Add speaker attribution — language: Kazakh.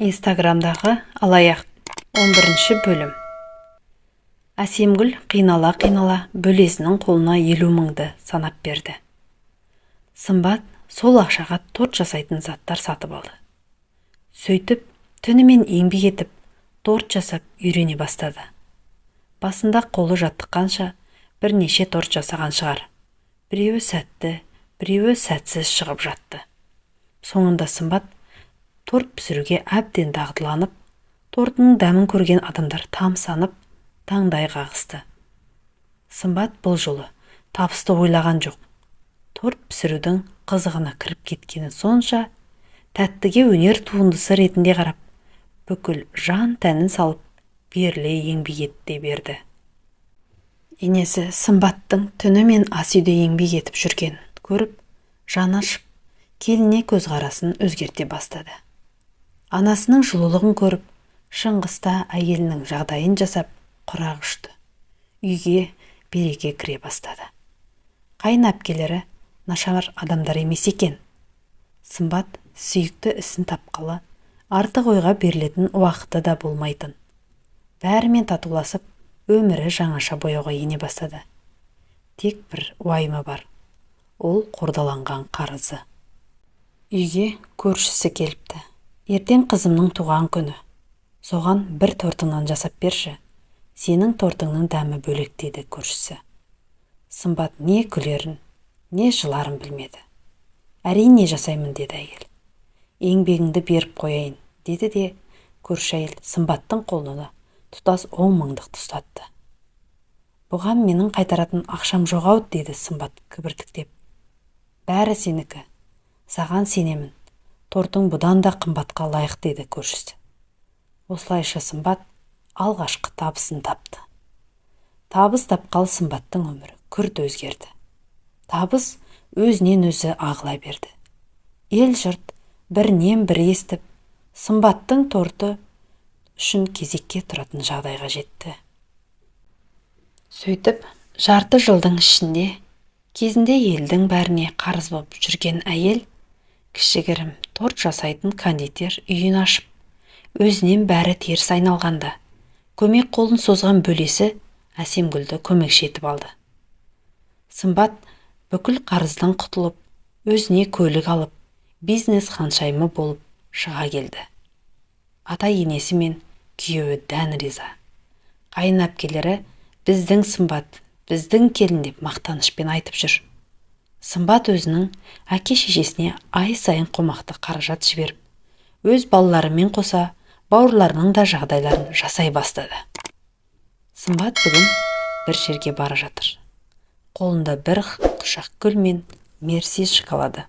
Speaker 1: Инстаграмдағы алаяқ 11 бөлім. Әсемгүл қинала-қинала бөлесінің қолына 50 мыңды санап берді. Сымбат сол ақшаға торт жасайтын заттар сатып алды. Сөйтіп, түнімен еңбек етіп, торт жасап үйрене бастады. Басында қолы жаттыққанша бірнеше торт жасаған шығар. Біреуі сәтті, біреуі сәтсіз шығып жатты. Соңында Сымбат торт пісіруге әбден дағдыланып, тортының дәмін көрген адамдар тамсанып, таңдай қағысты. Сымбат бұл жолы табысты ойлаған жоқ. Торт пісірудің қызығына кіріп кеткені сонша, тәттіге өнер туындысы ретінде қарап, бүкіл жан тәнін салып, беріле еңбек ете берді. Енесі Сымбаттың түні мен ас үйде еңбек етіп жүргенін көріп, жаны ашып, келіне көзқарасын өзгерте бастады. Анасының жылулығын көріп, шыңғыста әйелінің жағдайын жасап, құрақ ұшты. Үйге береке кіре бастады. Қайын әпкелері нашар адамдар емес екен. Сымбат сүйікті ісін тапқалы, артық ойға берілетін уақыты да болмайтын. Бәрімен татуласып, өмірі жаңаша бояуға ене бастады. Тек бір уайымы бар. Ол қордаланған қарызы. Үйге көршісі келіпті. Ертең қызымның туған күні. Соған бір тортыңнан жасап берші. Сенің тортыңның дәмі бөлек деді көршісі. Сымбат не күлерін, не жыларын білмеді. Әрине жасаймын деді әйел. Еңбегіңді беріп қояйын деді де көрші әйел Сымбаттың қолына тұтас 10 мыңдықты ұстатты. Бұған менің қайтаратын ақшам жоқ-ау деді Сымбат кібіртіктеп. Бәрі сенікі. Саған сенемін. Тортың бұдан да қымбатқа лайық деді көршісі. Осылайша Сымбат алғашқы табысын тапты. Табыс тапқалы Сымбаттың өмірі күрт өзгерді. Табыс өзінен өзі ағыла берді. Ел жұрт бірінен бірі естіп, Сымбаттың торты үшін кезекке тұратын жағдайға жетті. Сөйтіп, жарты жылдың ішінде кезінде елдің бәріне қарыз болып жүрген әйел кішігірім торт жасайтын кондитер үйін ашып, өзінен бәрі теріс айналғанда, көмек қолын созған бөлесі Әсемгүлді көмекші етіп алды. Сымбат бүкіл қарыздан құтылып, өзіне көлік алып, бизнес ханшайымы болып шыға келді. Ата-енесі мен күйеуі дән риза. Қайын әпкелері біздің Сымбат, біздің келін деп мақтанышпен айтып жүр. Сымбат өзінің әке-шешесіне ай сайын қомақты қаражат жіберіп, өз балаларымен қоса бауырларының да жағдайларын жасай бастады. Сымбат бүгін бір жерге бара жатыр. Қолында бір құшақ гүл мен мерси шоколады.